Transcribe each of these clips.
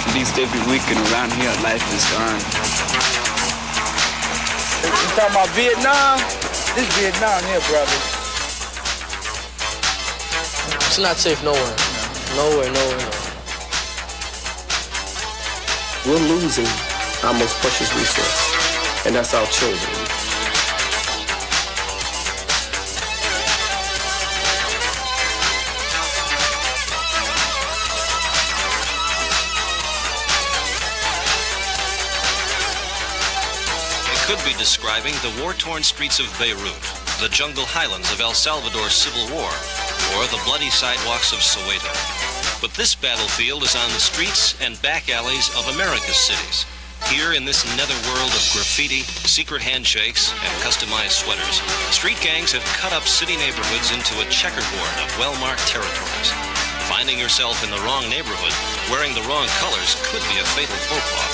At least every weekend around here, life is gone. You talking about Vietnam? This Vietnam here, brother. It's not safe nowhere. Nowhere. We're losing our most precious resource, and that's our children. Could be describing the war-torn streets of Beirut, the jungle highlands of El Salvador's Civil War, or the bloody sidewalks of Soweto. But this battlefield is on the streets and back alleys of America's cities. Here in this netherworld of graffiti, secret handshakes, and customized sweaters, street gangs have cut up city neighborhoods into a checkerboard of well-marked territories. Finding yourself in the wrong neighborhood, wearing the wrong colors, could be a fatal faux pas.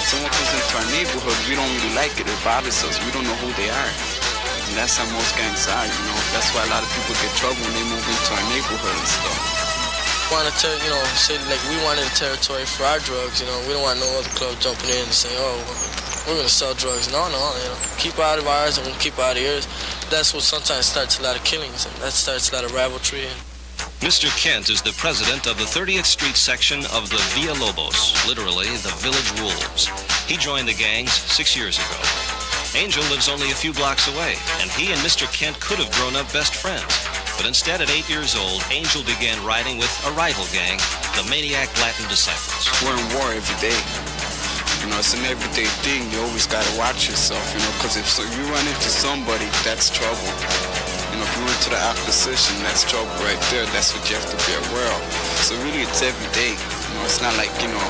Someone comes into our neighborhood, we don't really like it. It bothers us. We don't know who they are. And that's how most gangs are, you know. That's why a lot of people get trouble when they move into our neighborhood and stuff. Say like we wanted a territory for our drugs, you know. We don't want no other club jumping in and saying, oh, we're gonna sell drugs. No, keep out of ours and we'll keep out of yours. That's what sometimes starts a lot of killings, and that starts a lot of rivalry. Mr. Kent is the president of the 30th Street section of the Villa Lobos, literally the Village Wolves. He joined the gangs 6 years ago. Angel lives only a few blocks away, and he and Mr. Kent could have grown up best friends. But instead, at 8 years old, Angel began riding with a rival gang, the Maniac Latin Disciples. We're in war every day. You know, it's an everyday thing. You always gotta watch yourself, you know, because if you run into somebody, that's trouble. You know, if you run into the opposition, that's trouble right there. That's what you have to be aware of. So really, it's every day. You know, it's not like, you know,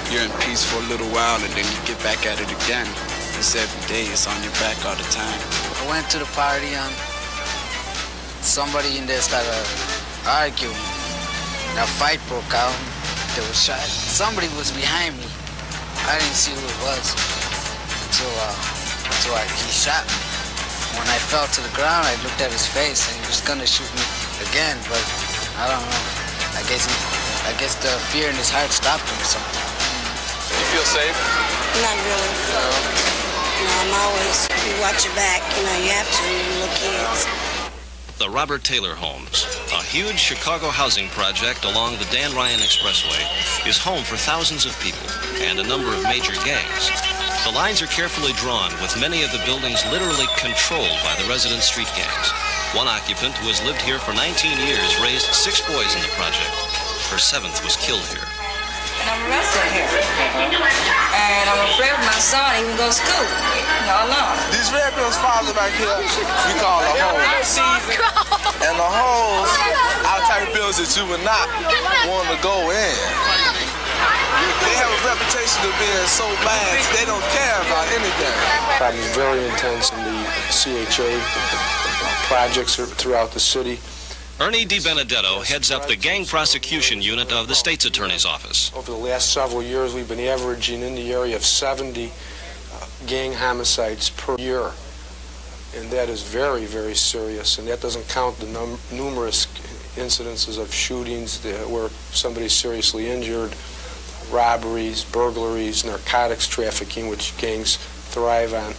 you're in peace for a little while and then you get back at it again. It's every day. It's on your back all the time. I went to the party and somebody in there started arguing. And a fight broke out. They were shot. Somebody was behind me. I didn't see who it was until he shot me. When I fell to the ground, I looked at his face and he was gonna shoot me again, but I don't know. I guess the fear in his heart stopped him or something. You feel safe? Not really. No, I'm always, you watch your back, you know, you have to, you little kids. The Robert Taylor Homes, a huge Chicago housing project along the Dan Ryan Expressway, is home for thousands of people and a number of major gangs. The lines are carefully drawn, with many of the buildings literally controlled by the resident street gangs. One occupant who has lived here for 19 years raised 6 boys in the project. Her 7th was killed here. And I'm arrested here. And I'm afraid my son even goes to school. No, no. These red bills father back here, we call the hoes. And the hoes are the type of bills that you would not want to go in. They have a reputation of being so bad, they don't care about anything. Crime is very intense in the CHA projects throughout the city. Ernie DiBenedetto heads up the gang prosecution unit of the state's attorney's office. Over the last several years, we've been averaging in the area of 70 gang homicides per year. And that is very, very serious. And that doesn't count the numerous incidences of shootings where somebody's seriously injured, robberies, burglaries, narcotics trafficking, which gangs thrive on.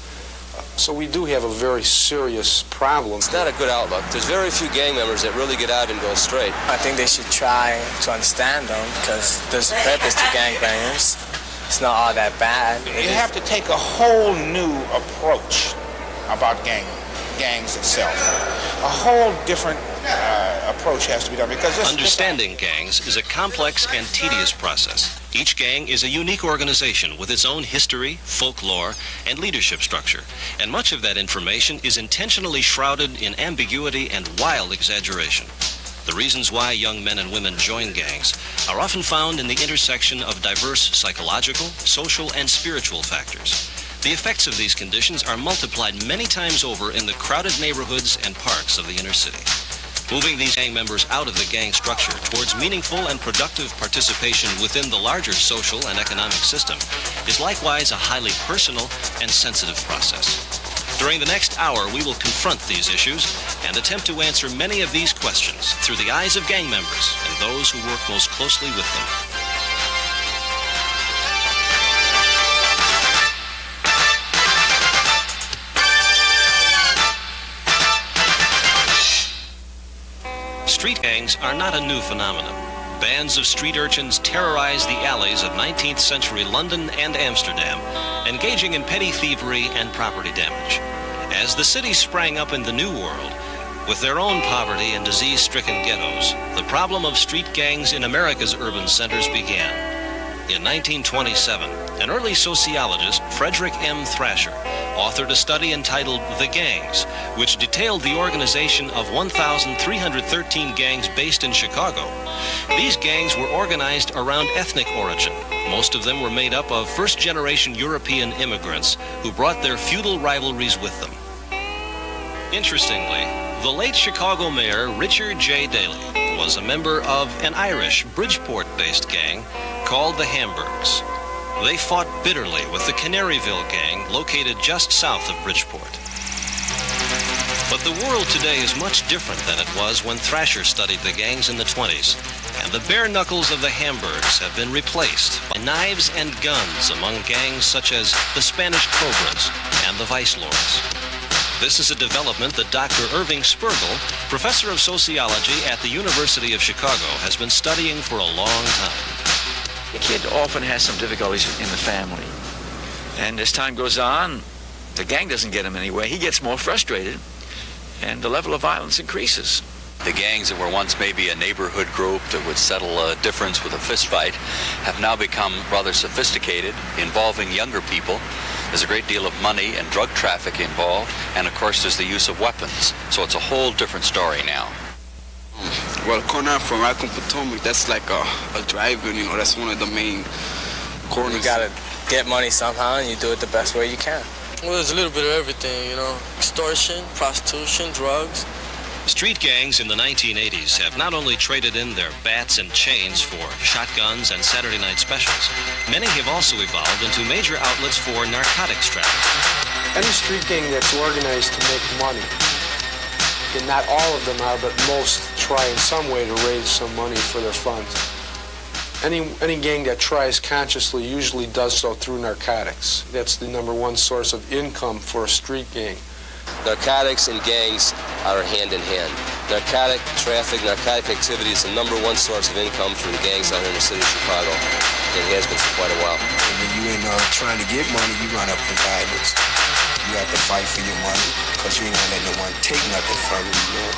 So we do have a very serious problem. It's not a good outlook. There's very few gang members that really get out and go straight. I think they should try to understand them, because there's a purpose to gangbangers. It's not all that bad. You have to take a whole new approach about gangs itself. A whole different approach has to be done, because understanding gangs is a complex and tedious process. Each gang is a unique organization with its own history, folklore, and leadership structure, and much of that information is intentionally shrouded in ambiguity and wild exaggeration. The reasons why young men and women join gangs are often found in the intersection of diverse psychological, social, and spiritual factors. The effects of these conditions are multiplied many times over in the crowded neighborhoods and parks of the inner city. Moving these gang members out of the gang structure towards meaningful and productive participation within the larger social and economic system is likewise a highly personal and sensitive process. During the next hour, we will confront these issues and attempt to answer many of these questions through the eyes of gang members and those who work most closely with them. Street gangs are not a new phenomenon. Bands of street urchins terrorized the alleys of 19th century London and Amsterdam, engaging in petty thievery and property damage. As the cities sprang up in the New World, with their own poverty and disease-stricken ghettos, the problem of street gangs in America's urban centers began. In 1927, an early sociologist, Frederick M. Thrasher, authored a study entitled The Gangs, which detailed the organization of 1,313 gangs based in Chicago. These gangs were organized around ethnic origin. Most of them were made up of first-generation European immigrants who brought their feudal rivalries with them. Interestingly, the late Chicago mayor, Richard J. Daley, was a member of an Irish, Bridgeport-based gang called the Hamburgs. They fought bitterly with the Canaryville gang located just south of Bridgeport. But the world today is much different than it was when Thrasher studied the gangs in the 20s, and the bare knuckles of the Hamburgs have been replaced by knives and guns among gangs such as the Spanish Cobras and the Vice Lords. This is a development that Dr. Irving Spergel, professor of sociology at the University of Chicago, has been studying for a long time. The kid often has some difficulties in the family. And as time goes on, the gang doesn't get him anywhere. He gets more frustrated, and the level of violence increases. The gangs that were once maybe a neighborhood group that would settle a difference with a fist fight have now become rather sophisticated, involving younger people. There's a great deal of money and drug traffic involved, and of course there's the use of weapons. So it's a whole different story now. Well, corner from Rockwell Potomac, that's like a drive-in, you know, that's one of the main corners. You gotta get money somehow, and you do it the best way you can. Well, there's a little bit of everything, you know, extortion, prostitution, drugs. Street gangs in the 1980s have not only traded in their bats and chains for shotguns and Saturday night specials, many have also evolved into major outlets for narcotics trafficking. Any street gang that's organized to make money, and not all of them are, but most try in some way to raise some money for their funds. Any gang that tries consciously usually does so through narcotics. That's the #1 source of income for a street gang. Narcotics and gangs are hand in hand. Narcotic traffic, narcotic activity is the #1 source of income for the gangs out here in the city of Chicago. It has been for quite a while. And when you in trying to get money, you run up in violence. You have to fight for your money because you ain't gonna let no one take nothing from you, you know.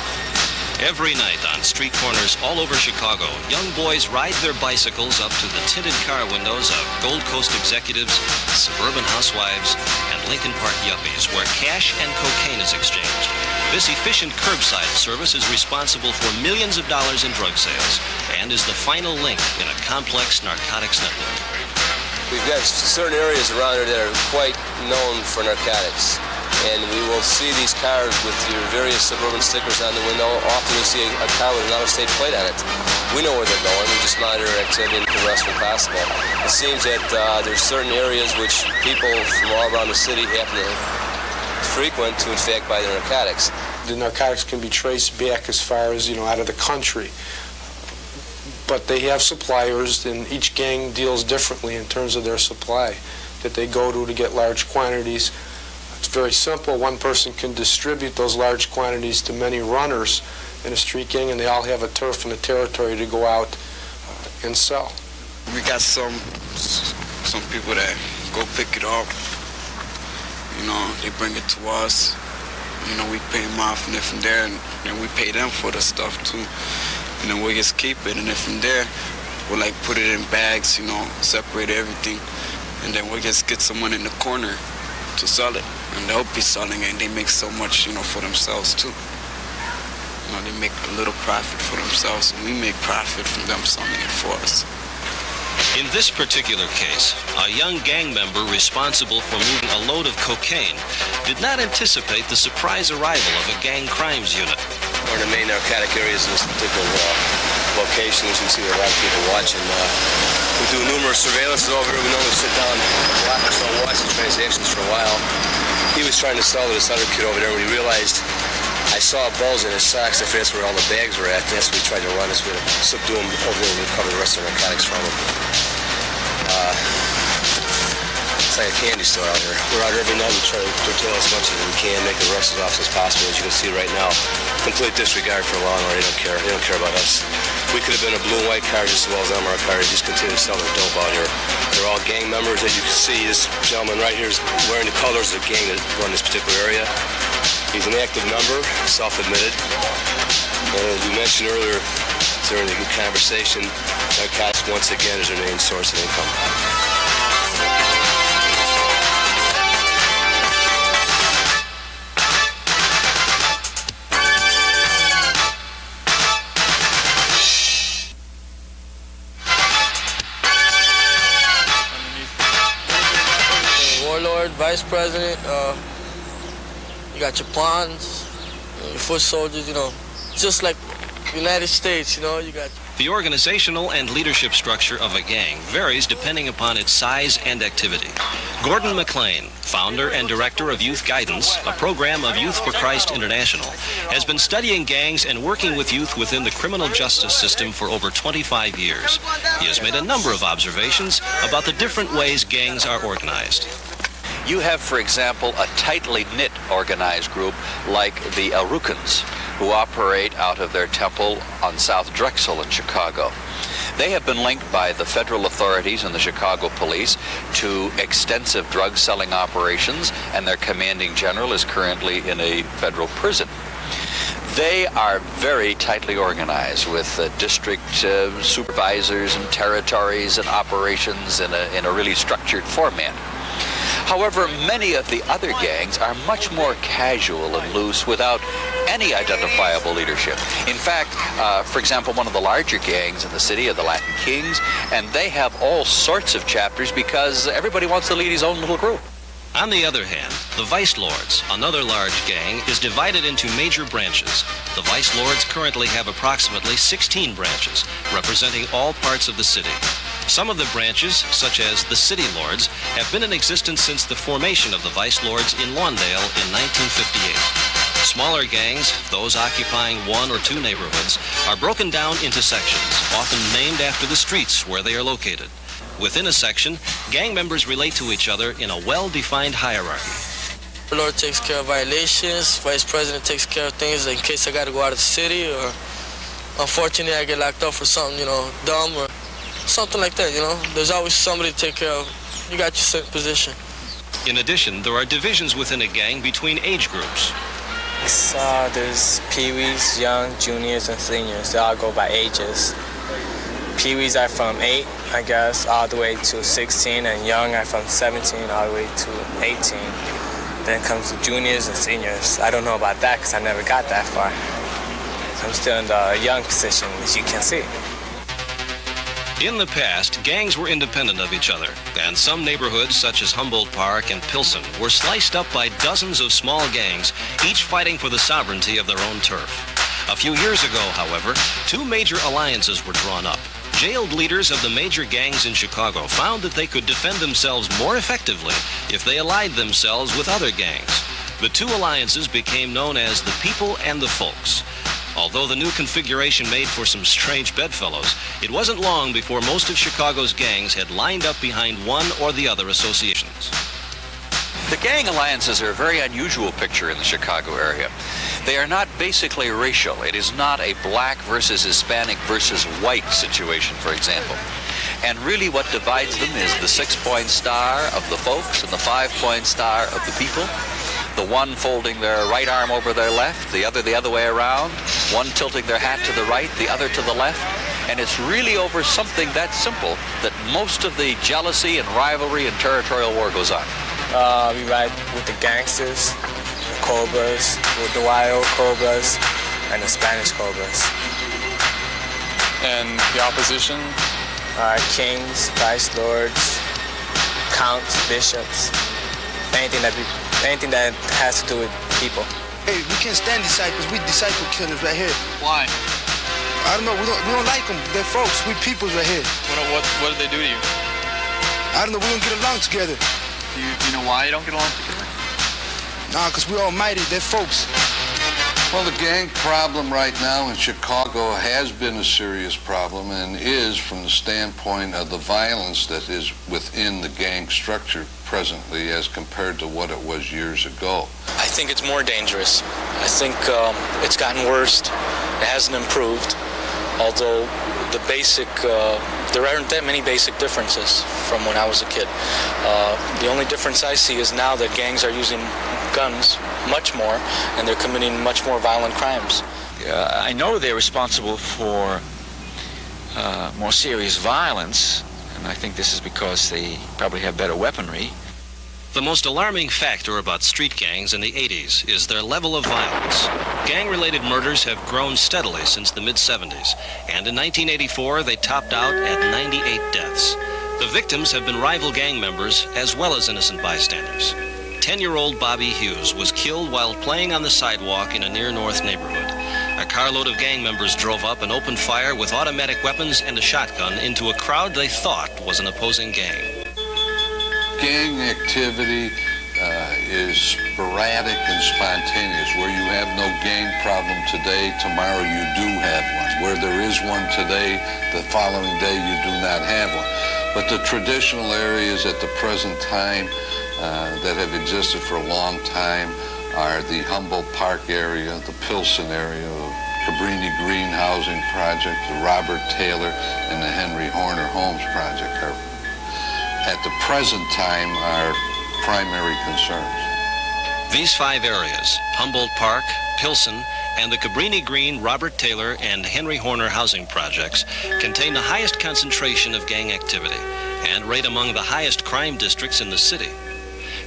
Every night on street corners all over Chicago, young boys ride their bicycles up to the tinted car windows of Gold Coast executives, suburban housewives, and Lincoln Park yuppies, where cash and cocaine is exchanged. This efficient curbside service is responsible for millions of dollars in drug sales and is the final link in a complex narcotics network. We've got certain areas around here that are quite known for narcotics. And we will see these cars with your various suburban stickers on the window. Often you see a car with an out-of-state plate on it. We know where they're going. We just monitor activity and progress when possible. It seems that there's certain areas which people from all around the city happen to frequent to, in fact, buy their narcotics. The narcotics can be traced back as far as, out of the country. But they have suppliers, and each gang deals differently in terms of their supply that they go to get large quantities. It's very simple. One person can distribute those large quantities to many runners in a street gang, and they all have a turf and a territory to go out and sell. We got some people that go pick it up. They bring it to us. We pay them off, and then from there, and we pay them for the stuff too. And then we just keep it, and then from there, we'll put it in bags, separate everything, and then we'll just get someone in the corner to sell it. And they'll be selling it, and they make so much, for themselves too. They make a little profit for themselves, and we make profit from them selling it for us. In this particular case, a young gang member responsible for moving a load of cocaine did not anticipate the surprise arrival of a gang crimes unit. One of the main narcotic areas in this particular location. As you can see, there are a lot of people watching. We do numerous surveillances over here. We normally sit down and block or so watch the transactions for a while. He was trying to sell to this other kid over there when he realized I saw balls in his socks. I figured that's where all the bags were at. That's what we tried to run us with. Subdue him over there and recover the rest of the narcotics from him. It's like a candy store out here. We're out here every night. We try to curtail as much as we can, make the arrest as often as possible. As you can see right now, complete disregard for law and order. They don't care. They don't care about us. We could have been a blue and white car just as well as our car. They just continue to sell their dope out here. They're all gang members. As you can see, this gentleman right here is wearing the colors of the gang that run this particular area. He's an active member, self-admitted. And as we mentioned earlier during the conversation, narcotics once again is their main source of income. Warlord, vice president, you got your pawns, your foot soldiers, you know, just like United States, you know, you got... The organizational and leadership structure of a gang varies depending upon its size and activity. Gordon McLean, founder and director of Youth Guidance, a program of Youth for Christ International, has been studying gangs and working with youth within the criminal justice system for over 25 years. He has made a number of observations about the different ways gangs are organized. You have, for example, a tightly knit organized group like the Hierarchicals, who operate out of their temple on South Drexel in Chicago. They have been linked by the federal authorities and the Chicago police to extensive drug selling operations, and their commanding general is currently in a federal prison. They are very tightly organized with district supervisors and territories and operations in a really structured format. However, many of the other gangs are much more casual and loose without any identifiable leadership. In fact, for example, one of the larger gangs in the city are the Latin Kings, and they have all sorts of chapters because everybody wants to lead his own little group. On the other hand, the Vice Lords, another large gang, is divided into major branches. The Vice Lords currently have approximately 16 branches, representing all parts of the city. Some of the branches, such as the City Lords, have been in existence since the formation of the Vice Lords in Lawndale in 1958. Smaller gangs, those occupying one or two neighborhoods, are broken down into sections, often named after the streets where they are located. Within a section, gang members relate to each other in a well-defined hierarchy. The Lord takes care of violations, Vice President takes care of things in case I got to go out of the city, or unfortunately I get locked up for something, you know, dumb or something like that, you know. There's always somebody to take care of. You got your certain position. In addition, there are divisions within a gang between age groups. There's peewees, young, juniors, and seniors. They all go by ages. Peewees are from 8, I guess, all the way to 16, and young are from 17 all the way to 18. Then comes the juniors and seniors. I don't know about that because I never got that far. So I'm still in the young position, as you can see. In the past, gangs were independent of each other, and some neighborhoods, such as Humboldt Park and Pilsen, were sliced up by dozens of small gangs, each fighting for the sovereignty of their own turf. A few years ago, however, two major alliances were drawn up. Jailed leaders of the major gangs in Chicago found that they could defend themselves more effectively if they allied themselves with other gangs. The two alliances became known as the People and the Folks. Although the new configuration made for some strange bedfellows, it wasn't long before most of Chicago's gangs had lined up behind one or the other associations. The gang alliances are a very unusual picture in the Chicago area. They are not basically racial. It is not a black versus Hispanic versus white situation, for example. And really what divides them is the 6-point star of the folks and the 5-point star of the people. The one folding their right arm over their left, the other way around, one tilting their hat to the right, the other to the left. And it's really over something that simple that most of the jealousy and rivalry and territorial war goes on. We ride with the gangsters, the Cobras, with the wild Cobras, and the Spanish Cobras. And the opposition? Kings, Vice Lords, Counts, Bishops, anything that has to do with people. Hey, we can't stand disciples. We disciple killers right here. Why? I don't know. We don't like them. They're folks. We peoples right here. What did they do to you? I don't know. We don't get along together. Do you know why you don't get along together? Nah, because we're almighty. They're folks. Well, the gang problem right now in Chicago has been a serious problem and is from the standpoint of the violence that is within the gang structure presently as compared to what it was years ago. I think it's more dangerous. I think it's gotten worse. It hasn't improved, although there aren't that many basic differences from when I was a kid. The only difference I see is now that gangs are using guns much more, and they're committing much more violent crimes. I know they're responsible for more serious violence, and I think this is because they probably have better weaponry. The most alarming factor about street gangs in the 80s is their level of violence. Gang-related murders have grown steadily since the mid-70s, and in 1984 they topped out at 98 deaths. The victims have been rival gang members as well as innocent bystanders. 10-year-old Bobby Hughes was killed while playing on the sidewalk in a near-north neighborhood. A carload of gang members drove up and opened fire with automatic weapons and a shotgun into a crowd they thought was an opposing gang. Gang activity is sporadic and spontaneous. Where you have no gang problem today, tomorrow you do have one. Where there is one today, the following day you do not have one. But the traditional areas at the present time that have existed for a long time are the Humboldt Park area, the Pilsen area, the Cabrini Green Housing Project, the Robert Taylor, and the Henry Horner Homes Project are at the present time our primary concerns. These 5 areas, Humboldt Park, Pilsen, and the Cabrini Green, Robert Taylor, and Henry Horner housing projects, contain the highest concentration of gang activity and rate among the highest crime districts in the city.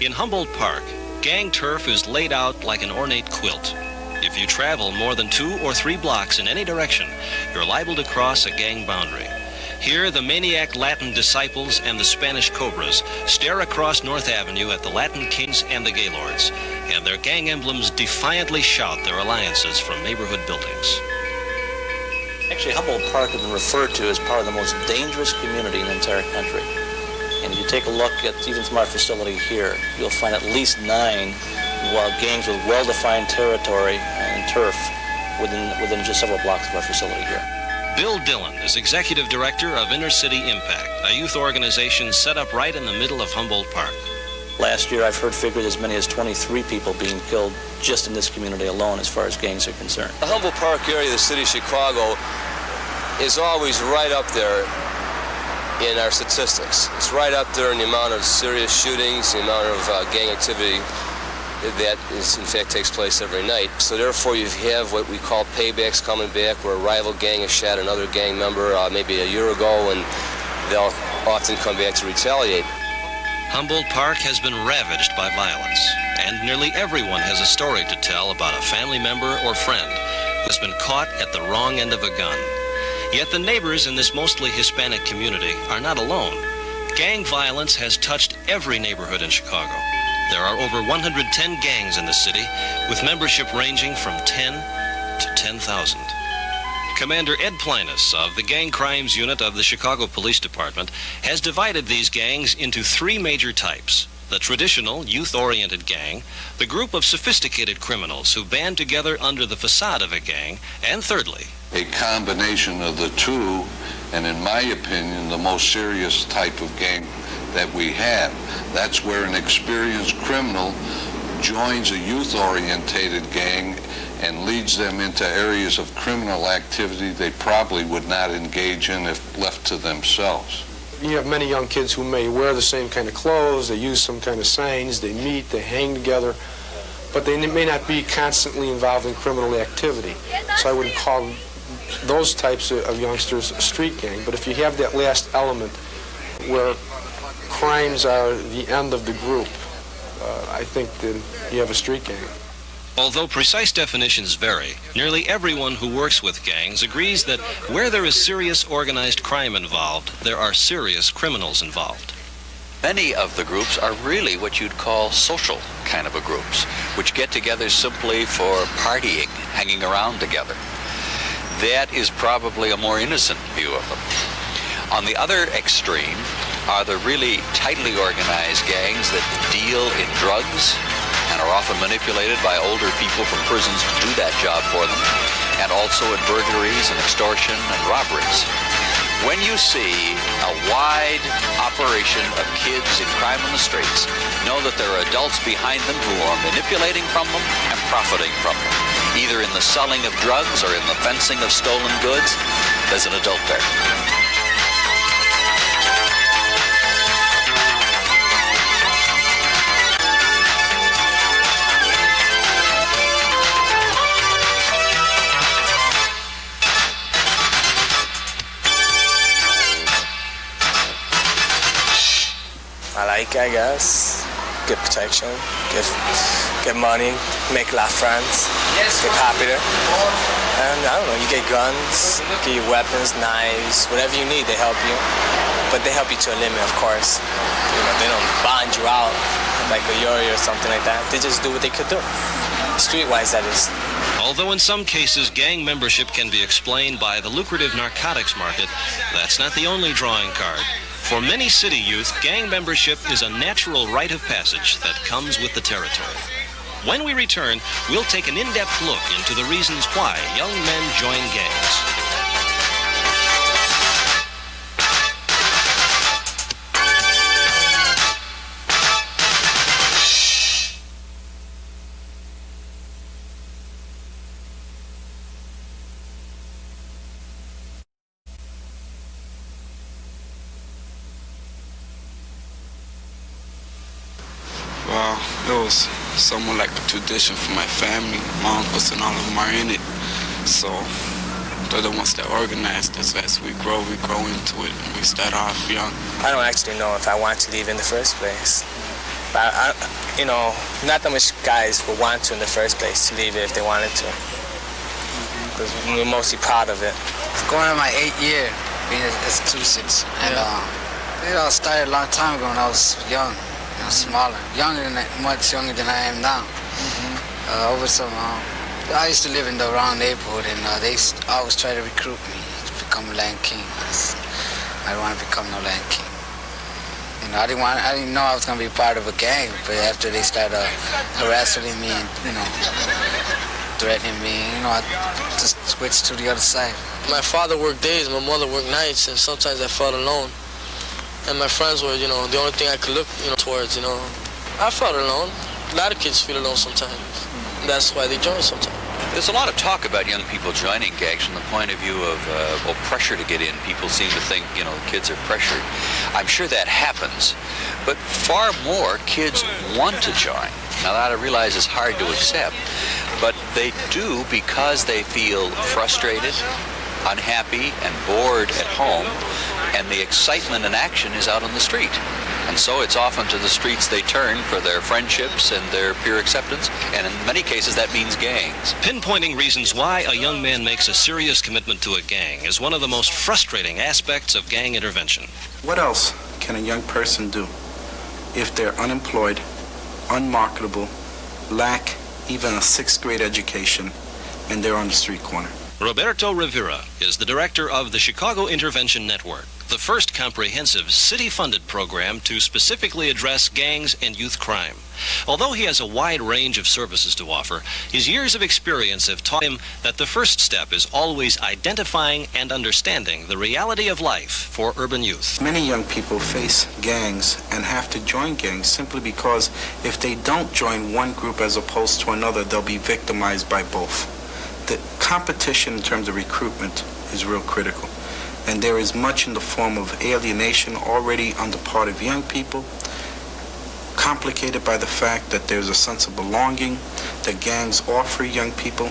In Humboldt Park, gang turf is laid out like an ornate quilt. If you travel more than 2 or 3 blocks in any direction, you're liable to cross a gang boundary. Here, the Maniac Latin Disciples and the Spanish Cobras stare across North Avenue at the Latin Kings and the Gaylords, and their gang emblems defiantly shout their alliances from neighborhood buildings. Actually, Humboldt Park has been referred to as part of the most dangerous community in the entire country. And if you take a look at even from our facility here, you'll find at least 9 gangs with well-defined territory and turf within just several blocks of our facility here. Bill Dillon is Executive Director of Inner City Impact, a youth organization set up right in the middle of Humboldt Park. Last year, I've heard figures as many as 23 people being killed just in this community alone as far as gangs are concerned. The Humboldt Park area of the city of Chicago is always right up there in our statistics. It's right up there in the amount of serious shootings, the amount of gang activity that is, in fact, takes place every night. So therefore you have what we call paybacks coming back, where a rival gang has shot another gang member maybe a year ago, and they'll often come back to retaliate. Humboldt Park has been ravaged by violence, and nearly everyone has a story to tell about a family member or friend who has been caught at the wrong end of a gun. Yet the neighbors in this mostly Hispanic community are not alone. Gang violence has touched every neighborhood in Chicago. There are over 110 gangs in the city, with membership ranging from 10 to 10,000. Commander Ed Plinus of the Gang Crimes Unit of the Chicago Police Department has divided these gangs into 3 major types: the traditional youth-oriented gang, the group of sophisticated criminals who band together under the facade of a gang, and thirdly, a combination of the two, and in my opinion, the most serious type of gang that we have. That's where an experienced criminal joins a youth-orientated gang and leads them into areas of criminal activity they probably would not engage in if left to themselves. You have many young kids who may wear the same kind of clothes, they use some kind of signs, they meet, they hang together, but they may not be constantly involved in criminal activity. So I wouldn't call those types of youngsters a street gang. But if you have that last element where crimes are the end of the group, I think that you have a street gang. Although precise definitions vary, nearly everyone who works with gangs agrees that where there is serious organized crime involved, there are serious criminals involved. Many of the groups are really what you'd call social kind of a groups, which get together simply for partying, hanging around together. that is probably a more innocent view of them. On the other extreme are the really tightly organized gangs that deal in drugs and are often manipulated by older people from prisons to do that job for them, and also in burglaries and extortion and robberies. When you see a wide operation of kids in crime on the streets, know that there are adults behind them who are manipulating from them and profiting from them, either in the selling of drugs or in the fencing of stolen goods. There's an adult there. I guess. Good protection, get money, make a lot of friends, get popular. And I don't know, you get guns, get your weapons, knives, whatever you need, they help you. But they help you to a limit, of course. You know, they don't bond you out like a Yuri or something like that. They just do what they could do. Streetwise, that is. Although in some cases gang membership can be explained by the lucrative narcotics market, that's not the only drawing card. For many city youth, gang membership is a natural rite of passage that comes with the territory. When we return, we'll take an in-depth look into the reasons why young men join gangs. Well, it was somewhat like a tradition for my family. My uncles and all of them are in it. So they're the ones that organized this. As we grow into it, and we start off young. I don't actually know if I want to leave in the first place. But, you know, not that much guys would want to in the first place to leave it if they wanted to. Because we're mostly proud of it. It's going on my 8th year being at Two-Six. And it all started a long time ago when I was young. You know, smaller, much younger than I am now. Over some, I used to live in the wrong neighborhood, and they always try to recruit me to become a Land King. I didn't want to become no Land King. You know, I didn't know I was gonna be part of a gang, but after they started harassing me and threatening me, I just switched to the other side. My father worked days, my mother worked nights, and sometimes I felt alone. And my friends were, the only thing I could look, towards, I felt alone. A lot of kids feel alone sometimes. That's why they join sometimes. There's a lot of talk about young people joining gangs from the point of view of pressure to get in. People seem to think, kids are pressured. I'm sure that happens, but far more kids want to join. Now that I realize is hard to accept, but they do because they feel frustrated, unhappy, and bored at home, and the excitement and action is out on the street. And so it's often to the streets they turn for their friendships and their peer acceptance, and in many cases that means gangs. Pinpointing reasons why a young man makes a serious commitment to a gang is one of the most frustrating aspects of gang intervention. What else can a young person do if they're unemployed, unmarketable, lack even a 6th grade education, and they're on the street corner? Roberto Rivera is the director of the Chicago Intervention Network, the first comprehensive city-funded program to specifically address gangs and youth crime. Although he has a wide range of services to offer, his years of experience have taught him that the first step is always identifying and understanding the reality of life for urban youth. Many young people face gangs and have to join gangs simply because if they don't join one group as opposed to another, they'll be victimized by both. The competition in terms of recruitment is real critical. And there is much in the form of alienation already on the part of young people, complicated by the fact that there's a sense of belonging that gangs offer young people.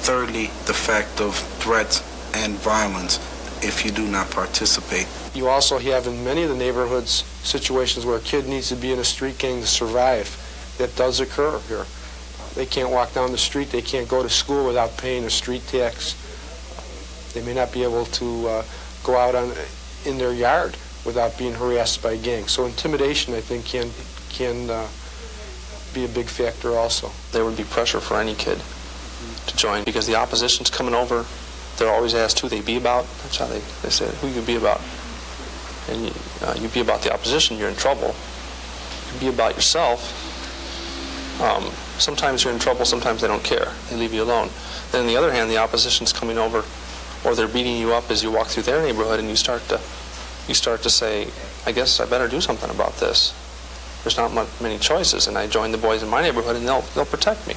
Thirdly, the fact of threats and violence if you do not participate. You also have in many of the neighborhoods situations where a kid needs to be in a street gang to survive. That does occur here. They can't walk down the street, they can't go to school without paying a street tax. They may not be able to go out in their yard without being harassed by gangs. So intimidation, I think, can be a big factor also. There would be pressure for any kid to join because the opposition's coming over they're always asked who they be about. That's how they say who you be about. And you be about the opposition, you're in trouble. You be about yourself. Sometimes you're in trouble, sometimes they don't care. They leave you alone. Then on the other hand, the opposition's coming over, or they're beating you up as you walk through their neighborhood, and you start to say, I guess I better do something about this. There's not many choices, and I join the boys in my neighborhood, and they'll protect me.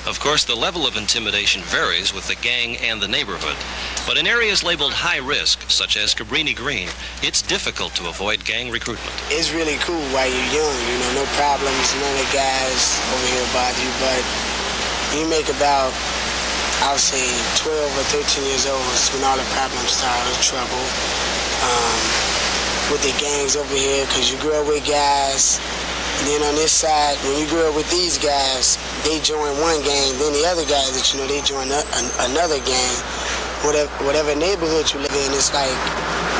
Of course, the level of intimidation varies with the gang and the neighborhood. But in areas labeled high risk, such as Cabrini Green, it's difficult to avoid gang recruitment. It's really cool while you're young, no problems, none of the guys over here bother you, but you make about, I would say, 12 or 13 years old is when all the problems start, the trouble with the gangs over here, because you grow up with guys. And then on this side, when you grow up with these guys, they join one gang, then the other guys that they join another gang. Whatever neighborhood you live in, it's like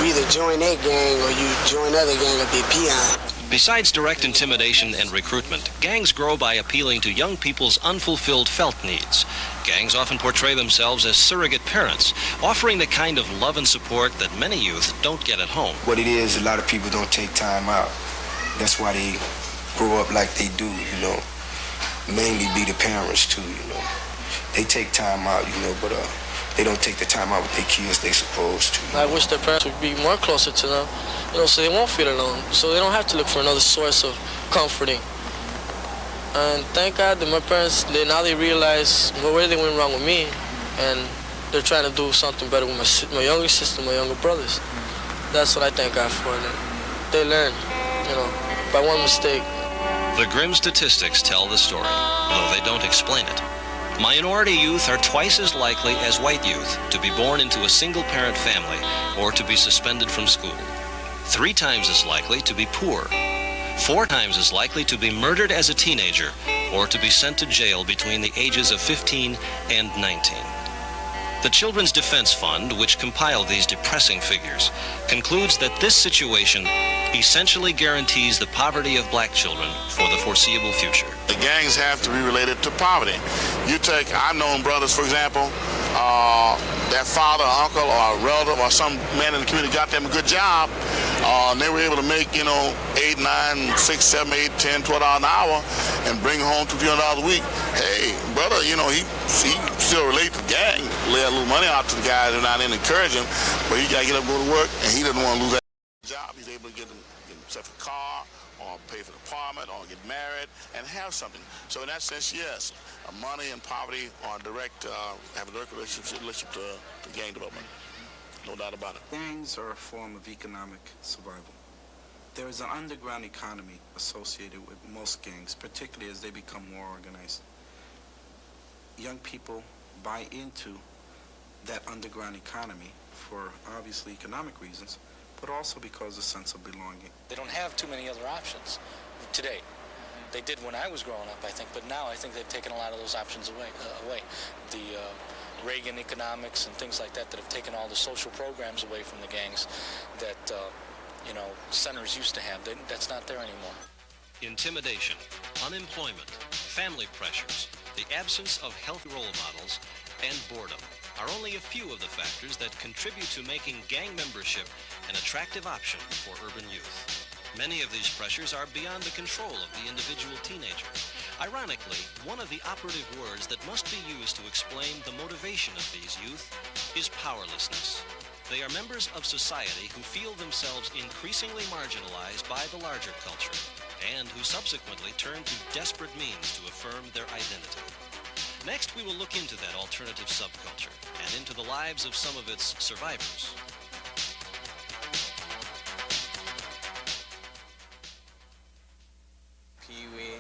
you either join that gang or you join other gang or be peon. Besides direct intimidation and recruitment, gangs grow by appealing to young people's unfulfilled felt needs. Gangs often portray themselves as surrogate parents, offering the kind of love and support that many youth don't get at home. What it is, a lot of people don't take time out. That's why they grow up like they do, mainly be the parents too, They take time out, but they don't take the time out with their kids they supposed to. I wish their parents would be more closer to them, so they won't feel alone, so they don't have to look for another source of comforting. And thank God that my parents, now they realize where they went wrong with me, and they're trying to do something better with my younger sister, my younger brothers. That's what I thank God for. They learned, by one mistake. The grim statistics tell the story, though they don't explain it. Minority youth are twice as likely as white youth to be born into a single-parent family or to be suspended from school. 3 times as likely to be poor. 4 times as likely to be murdered as a teenager or to be sent to jail between the ages of 15 and 19. The Children's Defense Fund, which compiled these depressing figures, concludes that this situation essentially guarantees the poverty of black children for the foreseeable future. The gangs have to be related to poverty. I've known brothers, for example, their father, uncle, or relative, or some man in the community got them a good job, and they were able to make, $8, $9, $6, $7, $8, $10, $12 an hour, and bring home $200 a week. Hey, brother, he still relates to the gang, lay a little money out to the guys who are not in, encourage him, but he got to get up and go to work, and he doesn't want to lose that job. He's able to get himself a car, or pay for the apartment, or get married, and have something. So in that sense, yes, money and poverty are have a direct relationship to gang development. No doubt about it. Gangs are a form of economic survival. There is an underground economy associated with most gangs, particularly as they become more organized. Young people buy into that underground economy for obviously economic reasons, but also because of a sense of belonging. They don't have too many other options today. They did when I was growing up, I think, but now I think they've taken a lot of those options away. The Reagan economics and things like that have taken all the social programs away from the gangs that, centers used to have. That's not there anymore. Intimidation, unemployment, family pressures, the absence of healthy role models, and boredom are only a few of the factors that contribute to making gang membership an attractive option for urban youth. Many of these pressures are beyond the control of the individual teenager. Ironically, one of the operative words that must be used to explain the motivation of these youth is powerlessness. They are members of society who feel themselves increasingly marginalized by the larger culture and who subsequently turn to desperate means to affirm their identity. Next, we will look into that alternative subculture and into the lives of some of its survivors. Pee-wee,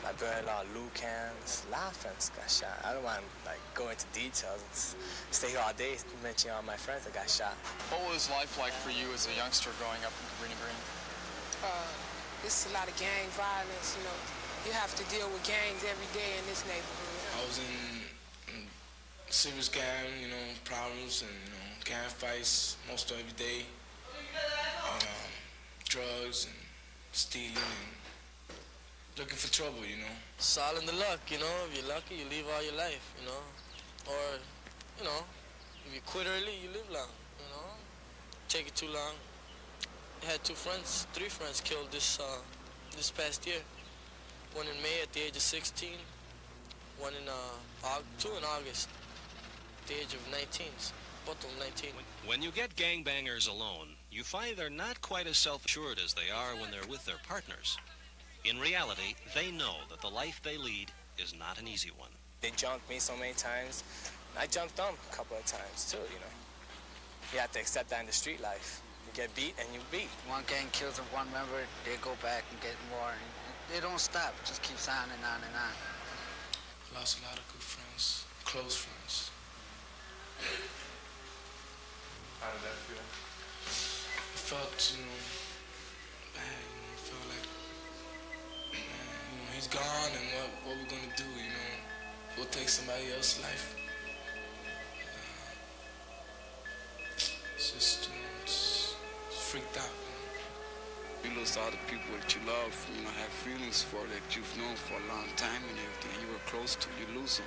my brother-in-law Lucans, a lot of friends got shot. I don't want to go into details. Stay here all day to mention all my friends that got shot. What was life like for you as a youngster growing up in Cabrini Green? It's a lot of gang violence, You have to deal with gangs every day in this neighborhood. I was in serious gang, problems and, gang fights most every day. Drugs and stealing and looking for trouble, It's all in the luck, If you're lucky, you live all your life, Or, If you quit early, you live long, you know? Take it too long. I had three friends killed this past year. One in May at the age of 16, one in two in August at the age of 19. Both of them 19. When you get gangbangers alone, you find they're not quite as self-assured as they are when they're with their partners. In reality, they know that the life they lead is not an easy one. They jumped me so many times. I jumped them a couple of times too, you know. You have to accept that in the street life. You get beat and you beat. One gang kills one member, they go back and get more. And they don't stop. It just keeps on and on and on. I lost a lot of good friends, close friends. How did that feel? It felt, you know, bad. You know, it felt like, man, you know, he's gone, and what we're gonna do? You know, we'll take somebody else's life. It's just, you know, it's freaked out. You lose all the people that you love, you know, have feelings for, that you've known for a long time and everything, and you were close to, you lose them.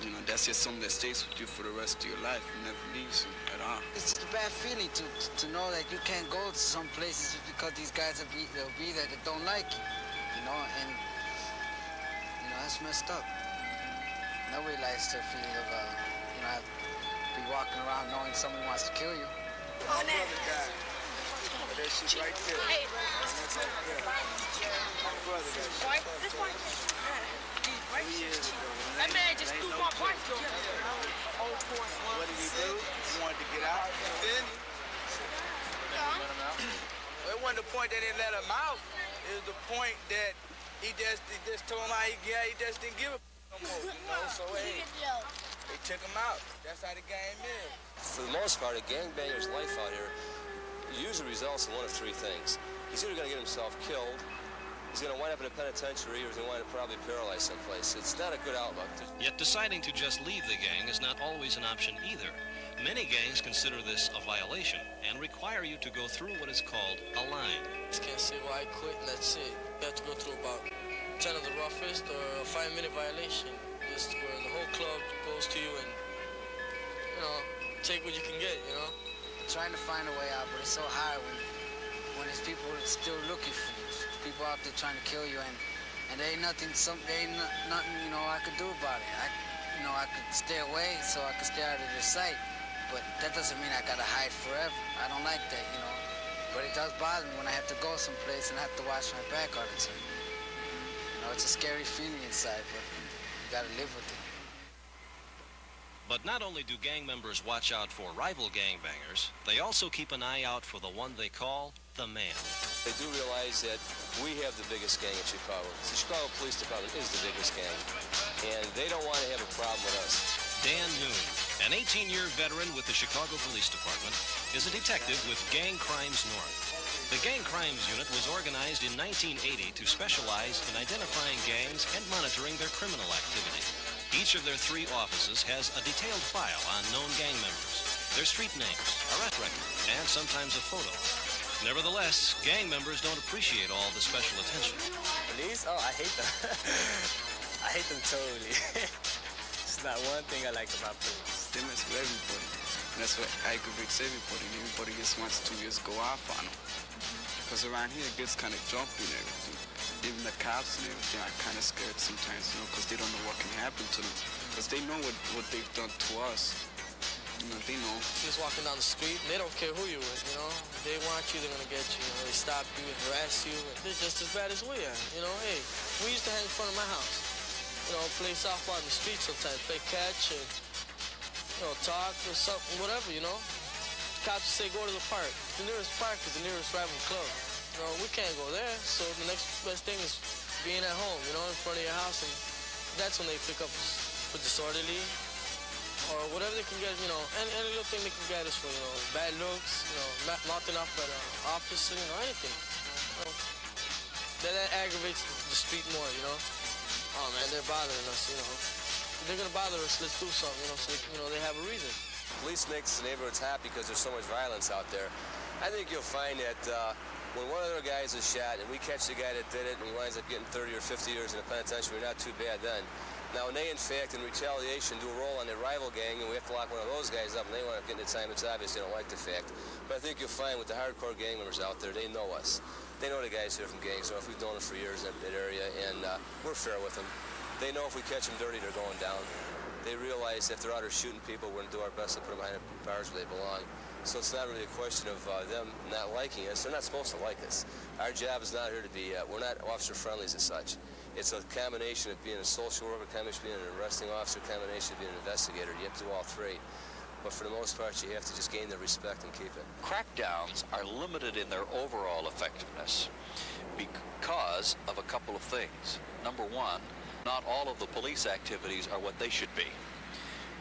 You know, that's just something that stays with you for the rest of your life. It never leaves you at all. It's a bad feeling to know that you can't go to some places just because these guys they'll be there that don't like you know, and, you know, that's messed up. Nobody likes the feeling of, you know, be walking around knowing somebody wants to kill you. On that. That shit right there. Hey. This one. That man just threw my bike though. What did he do? He wanted to get out. Then it wasn't the point that they let him out. It was the point that he just told him how he just didn't give a no more, you know. So hey, they took him out. That's how the game is. For the most part, a gangbanger's life out here usually results in one of three things. He's either going to get himself killed, he's going to wind up in a penitentiary, or he's going to wind up probably paralyzed someplace. It's not a good outlook. Yet deciding to just leave the gang is not always an option either. Many gangs consider this a violation and require you to go through what is called a line. Just can't say, well, I quit and that's it. You have to go through about 10 of the roughest or a 5-minute violation. Just where the whole club goes to you and, you know, take what you can get, you know. Trying to find a way out, but it's so hard when there's people still looking for you. People out there trying to kill you, and there ain't nothing, nothing, you know, I could do about it. I could stay away so I could stay out of their sight, but that doesn't mean I gotta hide forever. I don't like that, you know. But it does bother me when I have to go someplace and I have to watch my back all the time. You know, it's a scary feeling inside, but you gotta live with it. But not only do gang members watch out for rival gangbangers, they also keep an eye out for the one they call the man. They do realize that we have the biggest gang in Chicago. The Chicago Police Department is the biggest gang, and they don't want to have a problem with us. Dan Noon, an 18-year veteran with the Chicago Police Department, is a detective with Gang Crimes North. The Gang Crimes Unit was organized in 1980 to specialize in identifying gangs and monitoring their criminal activity. Each of their 3 offices has a detailed file on known gang members, their street names, arrest record, and sometimes a photo. Nevertheless, gang members don't appreciate all the special attention. Police? Oh, I hate them. I hate them totally. It's not one thing I like about police. They mess with everybody. And that's what aggravates everybody. And everybody just wants to just go off on them. Because around here it gets kind of jumpy and everything. Even the cops and everything are kind of scared sometimes, you know, because they don't know what can happen to them. Because they know what they've done to us. You know, they know. Just walking down the street, they don't care who you're with, you know. They want you, they're going to get you. You know, they stop you, harass you. They're just as bad as we are, you know. Hey, we used to hang in front of my house. You know, play softball in the street sometimes, play catch and, you know, talk or something, whatever, you know. Cops would say, go to the park. The nearest park is the nearest rival club. You know, we can't go there, so the next best thing is being at home, you know, in front of your house, and that's when they pick up for disorderly or whatever they can get, you know, any little thing they can get is for, you know, bad looks, you know, mouthing off at an officer, you know, anything. You know, that aggravates the street more, you know. Oh man, they're bothering us, you know. If they're gonna bother us, let's do something, you know, so they have a reason. Police makes the neighborhoods happy because there's so much violence out there. I think you'll find that when one of their guys is shot and we catch the guy that did it and he winds up getting 30 or 50 years in a penitentiary, not too bad then. Now, when they, in fact, in retaliation, do a roll on their rival gang, and we have to lock one of those guys up, and they want to get into time, it's obvious they don't like the fact. But I think you'll find with the hardcore gang members out there, they know us. They know the guys here from gangs. So if we've known them for years in that area, and we're fair with them. They know if we catch them dirty, they're going down. They realize if they're out there shooting people, we're going to do our best to put them behind the bars where they belong. So it's not really a question of them not liking us. They're not supposed to like us. Our job is not here to be, we're not officer friendlies as such. It's a combination of being a social worker, combination of being an arresting officer, combination of being an investigator. You have to do all three. But for the most part, you have to just gain their respect and keep it. Crackdowns are limited in their overall effectiveness because of a couple of things. Number one, not all of the police activities are what they should be.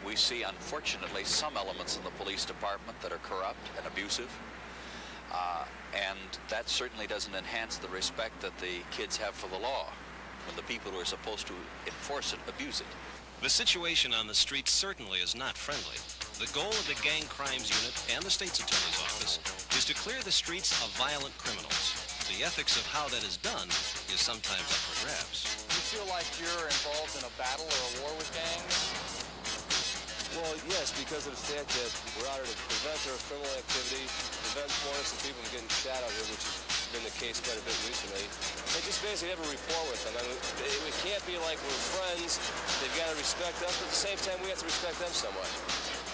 We see, unfortunately, some elements in the police department that are corrupt and abusive, and that certainly doesn't enhance the respect that the kids have for the law when the people who are supposed to enforce it abuse it. The situation on the streets certainly is not friendly. The goal of the Gang Crimes Unit and the State's Attorney's Office is to clear the streets of violent criminals. The ethics of how that is done is sometimes up for grabs. Do you feel like you're involved in a battle or a war with gangs? Well, yes, because of the fact that we're out here to prevent their criminal activity, prevent more innocent people from getting shot out here, which has been the case quite a bit recently. And just basically have a rapport with them. I mean, it can't be like we're friends. They've got to respect us, but at the same time, we have to respect them somewhat.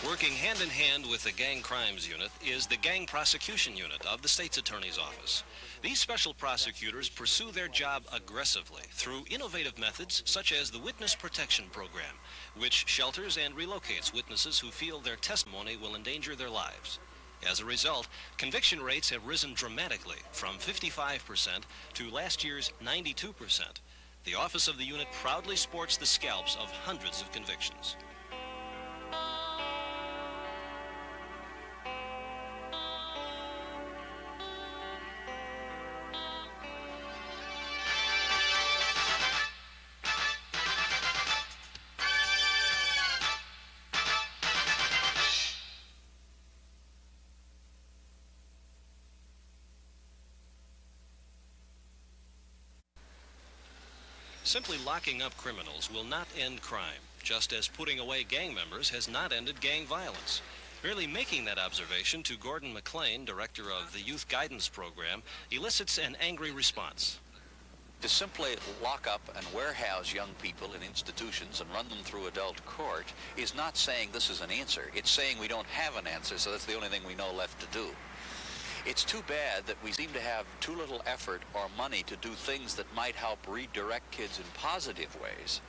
Working hand in hand with the Gang Crimes Unit is the Gang Prosecution Unit of the State's Attorney's Office. These special prosecutors pursue their job aggressively through innovative methods such as the Witness Protection Program, which shelters and relocates witnesses who feel their testimony will endanger their lives. As a result, conviction rates have risen dramatically from 55% to last year's 92%. The office of the unit proudly sports the scalps of hundreds of convictions. Simply locking up criminals will not end crime, just as putting away gang members has not ended gang violence. Merely making that observation to Gordon McLean, director of the Youth Guidance Program, elicits an angry response. To simply lock up and warehouse young people in institutions and run them through adult court is not saying this is an answer. It's saying we don't have an answer, so that's the only thing we know left to do. It's too bad that we seem to have too little effort or money to do things that might help redirect kids in positive ways,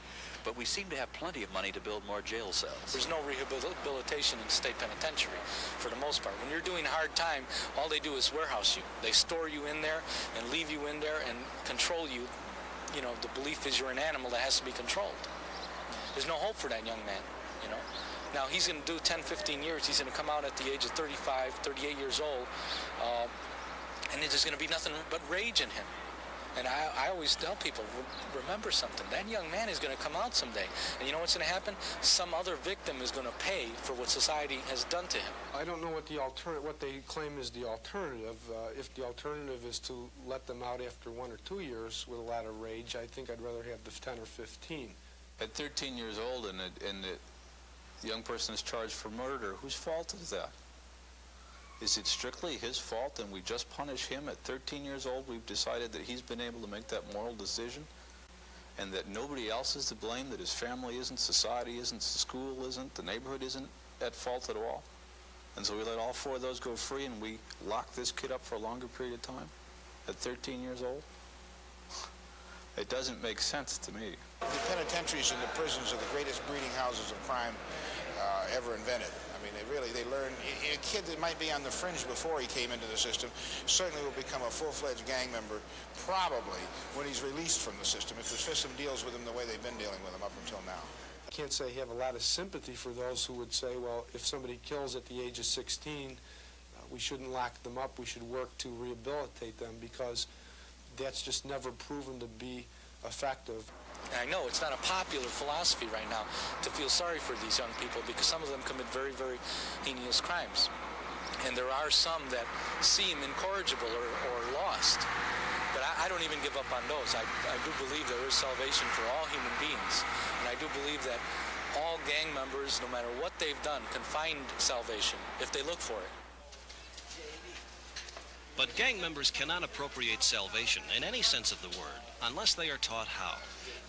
but we seem to have plenty of money to build more jail cells. There's no rehabilitation in the state penitentiary for the most part. When you're doing hard time, all they do is warehouse you. They store you in there and leave you in there and control you. You know, the belief is you're an animal that has to be controlled. There's no hope for that young man, you know. Now, he's going to do 10, 15 years. He's going to come out at the age of 35, 38 years old, and there's going to be nothing but rage in him. And I always tell people, remember something. That young man is going to come out someday. And you know what's going to happen? Some other victim is going to pay for what society has done to him. I don't know what what they claim is the alternative. If the alternative is to let them out after 1 or 2 years with a lot of rage, I think I'd rather have the 10 or 15. At 13 years old and the young person is charged for murder, whose fault is that? Is it strictly his fault and we just punish him at 13 years old? We've decided that he's been able to make that moral decision and that nobody else is to blame, that his family isn't, society isn't, school isn't, the neighborhood isn't at fault at all. And so we let all 4 of those go free and we lock this kid up for a longer period of time at 13 years old? It doesn't make sense to me. The penitentiaries and the prisons are the greatest breeding houses of crime ever invented. I mean, they learn. A kid that might be on the fringe before he came into the system certainly will become a full-fledged gang member probably when he's released from the system, if the system deals with him the way they've been dealing with him up until now. I can't say I have a lot of sympathy for those who would say, well, if somebody kills at the age of 16, we shouldn't lock them up. We should work to rehabilitate them, because that's just never proven to be effective. And I know it's not a popular philosophy right now to feel sorry for these young people, because some of them commit very, very heinous crimes. And there are some that seem incorrigible or lost. But I don't even give up on those. I do believe there is salvation for all human beings. And I do believe that all gang members, no matter what they've done, can find salvation if they look for it. But gang members cannot appropriate salvation in any sense of the word unless they are taught how.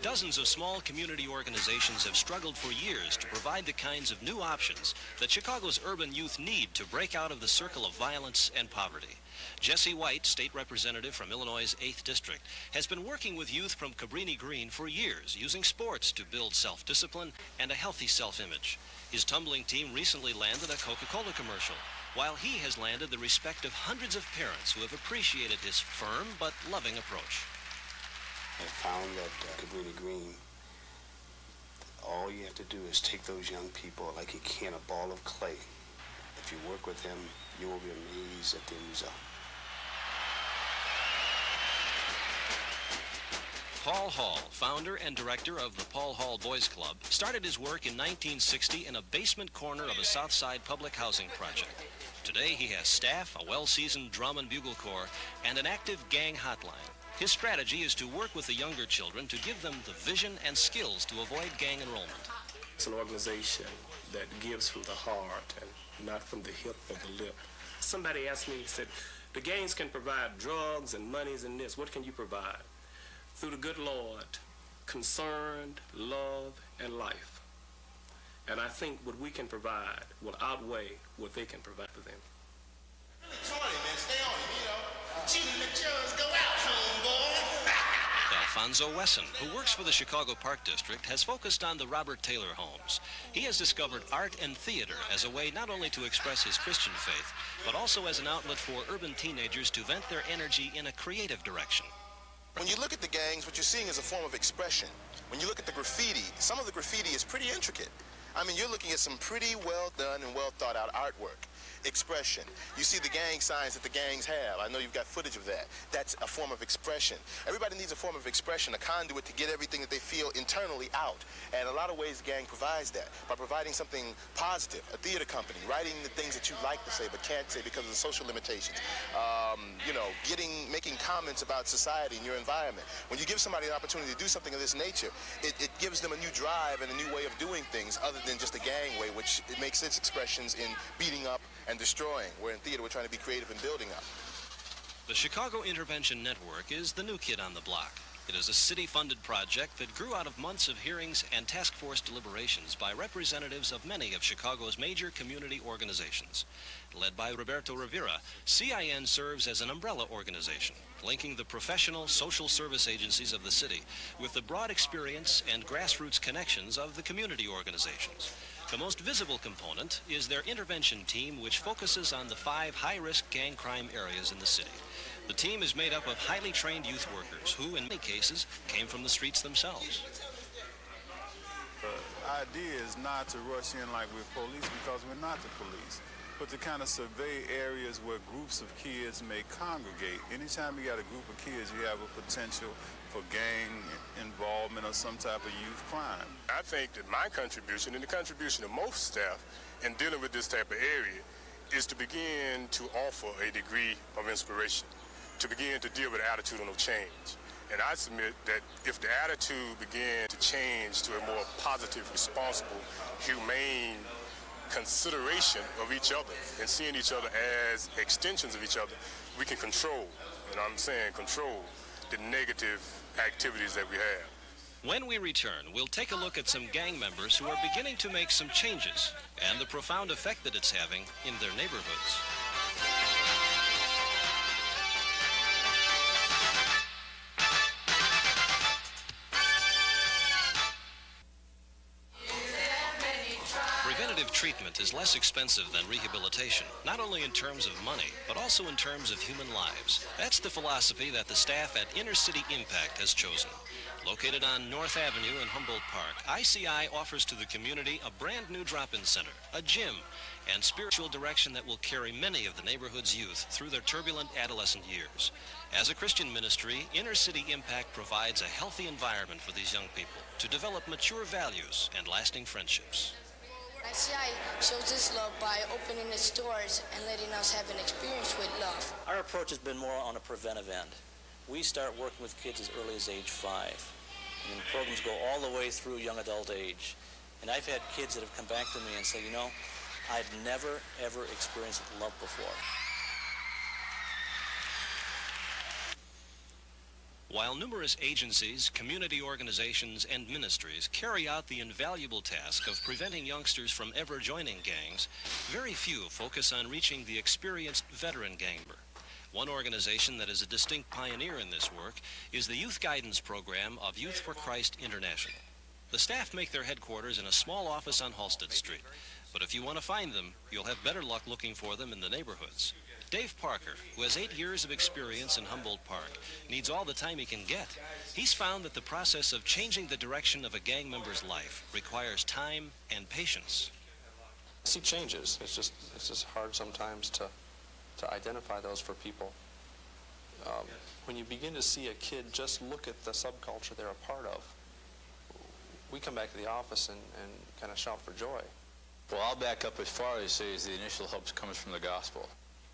Dozens of small community organizations have struggled for years to provide the kinds of new options that Chicago's urban youth need to break out of the circle of violence and poverty. Jesse White, state representative from Illinois' 8th District, has been working with youth from Cabrini Green for years, using sports to build self-discipline and a healthy self-image. His tumbling team recently landed a Coca-Cola commercial, while he has landed the respect of hundreds of parents who have appreciated his firm but loving approach. I found that Cabrini Green, all you have to do is take those young people like you can a ball of clay. If you work with them, you will be amazed at the end result. Paul Hall, founder and director of the Paul Hall Boys Club, started his work in 1960 in a basement corner of a South Side public housing project. Today he has staff, a well-seasoned drum and bugle corps, and an active gang hotline. His strategy is to work with the younger children to give them the vision and skills to avoid gang enrollment. It's an organization that gives from the heart and not from the hip or the lip. Somebody asked me, he said, the gangs can provide drugs and monies and this. What can you provide? Through the good Lord, concerned, love, and life. And I think what we can provide will outweigh what they can provide for them. Stay on him, you know. Shooting the children go out, homeboy. Alfonso Wesson, who works for the Chicago Park District, has focused on the Robert Taylor homes. He has discovered art and theater as a way not only to express his Christian faith, but also as an outlet for urban teenagers to vent their energy in a creative direction. When you look at the gangs, what you're seeing is a form of expression. When you look at the graffiti, some of the graffiti is pretty intricate. I mean, you're looking at some pretty well done and well thought out artwork. Expression. You see the gang signs that the gangs have. I know you've got footage of that. That's a form of expression. Everybody needs a form of expression, a conduit to get everything that they feel internally out. And a lot of ways the gang provides that. By providing something positive, a theater company, writing the things that you like to say but can't say because of the social limitations. You know, making comments about society and your environment. When you give somebody an opportunity to do something of this nature, it gives them a new drive and a new way of doing things other than just a gang way, which it makes its expressions in beating up and destroying, where in theater we're trying to be creative and building up. The Chicago Intervention Network is the new kid on the block. It is a city-funded project that grew out of months of hearings and task force deliberations by representatives of many of Chicago's major community organizations. Led by Roberto Rivera, CIN serves as an umbrella organization, linking the professional social service agencies of the city with the broad experience and grassroots connections of the community organizations. The most visible component is their intervention team, which focuses on the 5 high-risk gang crime areas in the city. The team is made up of highly trained youth workers who, in many cases, came from the streets themselves. The idea is not to rush in like we're police, because we're not the police, but to kind of survey areas where groups of kids may congregate. Anytime you got a group of kids, you have a potential for gang involvement or some type of youth crime. I think that my contribution and the contribution of most staff in dealing with this type of area is to begin to offer a degree of inspiration, to begin to deal with attitudinal change. And I submit that if the attitude began to change to a more positive, responsible, humane consideration of each other and seeing each other as extensions of each other, we can control, and I'm saying control, the negative activities that we have. When we return, we'll take a look at some gang members who are beginning to make some changes and the profound effect that it's having in their neighborhoods. Preventative treatment is less expensive than rehabilitation, not only in terms of money, but also in terms of human lives. That's the philosophy that the staff at Inner City Impact has chosen. Located on North Avenue in Humboldt Park, ICI offers to the community a brand new drop-in center, a gym, and spiritual direction that will carry many of the neighborhood's youth through their turbulent adolescent years. As a Christian ministry, Inner City Impact provides a healthy environment for these young people to develop mature values and lasting friendships. ICI shows this love by opening its doors and letting us have an experience with love. Our approach has been more on a preventive end. we start working with kids as early as age 5. And the programs go all the way through young adult age. And I've had kids that have come back to me and say, you know, I've never, ever experienced love before. While numerous agencies, community organizations, and ministries carry out the invaluable task of preventing youngsters from ever joining gangs, very few focus on reaching the experienced veteran gang member. One organization that is a distinct pioneer in this work is the Youth Guidance Program of Youth for Christ International. The staff make their headquarters in a small office on Halsted Street, but if you want to find them, you'll have better luck looking for them in the neighborhoods. Dave Parker, who has 8 years of experience in Humboldt Park, needs all the time he can get. He's found that the process of changing the direction of a gang member's life requires time and patience. I see changes. It's just hard sometimes to identify those for people. When you begin to see a kid just look at the subculture they're a part of, we come back to the office and kind of shout for joy. Well, I'll back up as far as say the initial hope comes from the gospel.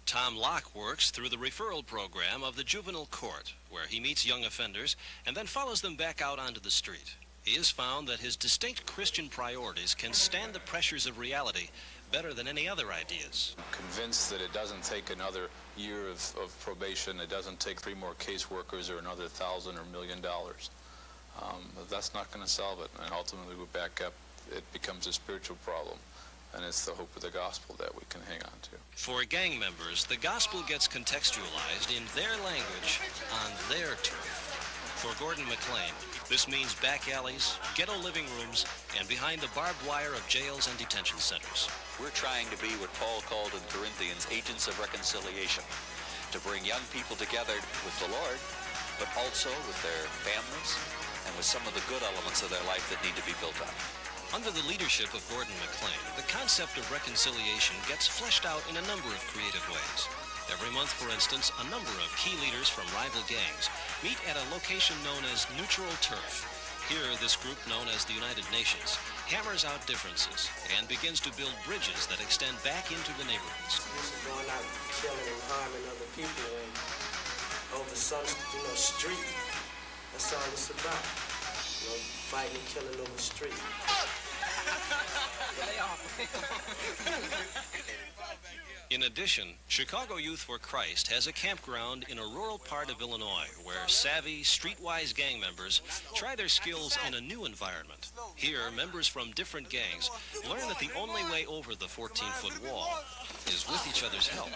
Tom Locke works through the referral program of the juvenile court, where he meets young offenders and then follows them back out onto the street. He has found that his distinct Christian priorities can stand the pressures of reality better than any other ideas. I'm convinced that it doesn't take another year of probation, it doesn't take 3 more caseworkers or another $1,000 or $1 million. That's not going to solve it, and ultimately we back up, it becomes a spiritual problem. And it's the hope of the gospel that we can hang on to. For gang members, the gospel gets contextualized in their language on their turf. For Gordon McLean, this means back alleys, ghetto living rooms, and behind the barbed wire of jails and detention centers. We're trying to be what Paul called in Corinthians agents of reconciliation, to bring young people together with the Lord, but also with their families and with some of the good elements of their life that need to be built up. Under the leadership of Gordon McLean, the concept of reconciliation gets fleshed out in a number of creative ways. Every month, for instance, a number of key leaders from rival gangs meet at a location known as Neutral Turf. Here, this group, known as the United Nations, hammers out differences and begins to build bridges that extend back into the neighborhoods. This is going out killing and harming other people and over some, street. That's all it's about. Fighting and killing over the street. In addition, Chicago Youth for Christ has a campground in a rural part of Illinois where savvy, streetwise gang members try their skills in a new environment. Here, members from different gangs learn that the only way over the 14-foot wall is with each other's help.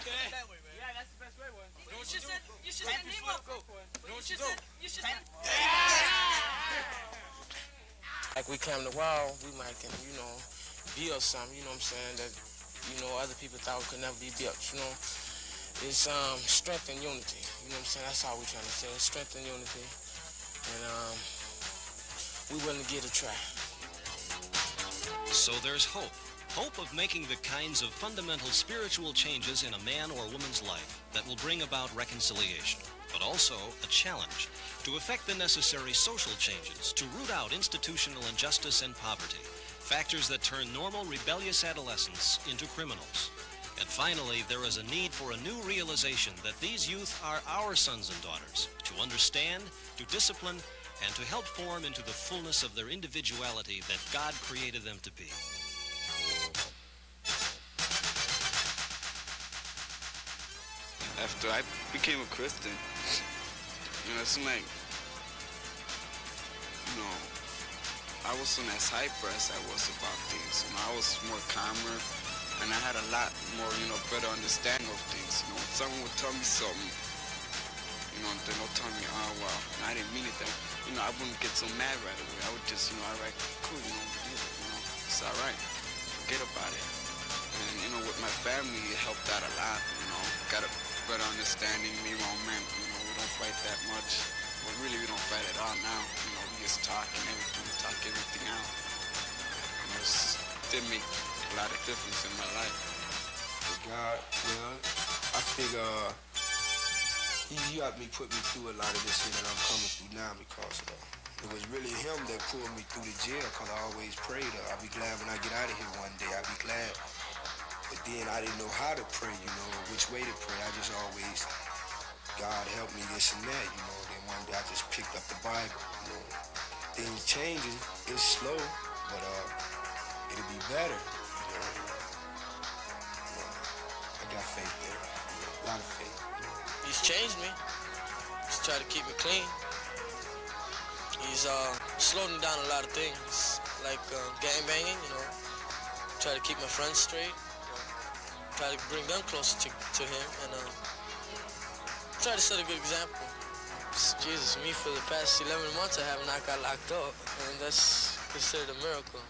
Like we climb the wall, we might can, build something, you know what I'm saying, that, other people thought could never be built, It's strength and unity, you know what I'm saying? That's all we're trying to say, strength and unity. And we're willing to give it a try. So there's hope. Hope of making the kinds of fundamental spiritual changes in a man or woman's life that will bring about reconciliation, but also a challenge to effect the necessary social changes to root out institutional injustice and poverty, factors that turn normal rebellious adolescents into criminals. And finally, there is a need for a new realization that these youth are our sons and daughters, to understand, to discipline, and to help form into the fullness of their individuality that God created them to be. After I became a Christian, it seemed like, I wasn't as hyper as I was about things. I was more calmer, and I had a lot more, better understanding of things. When someone would tell me something, they don't tell me, oh, well, I didn't mean it that. I wouldn't get so mad right away. I would just, all right, cool, it's all right. Forget about it. And, with my family, it helped out a lot, got a better understanding. Me and my man, we don't fight that much. But really, we don't fight at all now. We just talk and everything. We talk everything out. It did make a lot of difference in my life. God, I figure he helped me put me through a lot of this shit that I'm coming through now because it was really him that pulled me through the jail because I always prayed. I'll be glad when I get out of here one day. I'll be glad. But then I didn't know how to pray, which way to pray. I just always, God help me this and that, one day I just picked up the Bible. You know, things changing. It's slow, but it'll be better. You know, I got faith there. You know, a lot of faith. He's changed me. He's tried to keep me clean. He's slowing down a lot of things, like gang banging, you know. Try to keep my friends straight. Try to bring them closer to him, and try to set a good example. Jesus, me for the past 11 months I have not got locked up, and that's considered a miracle.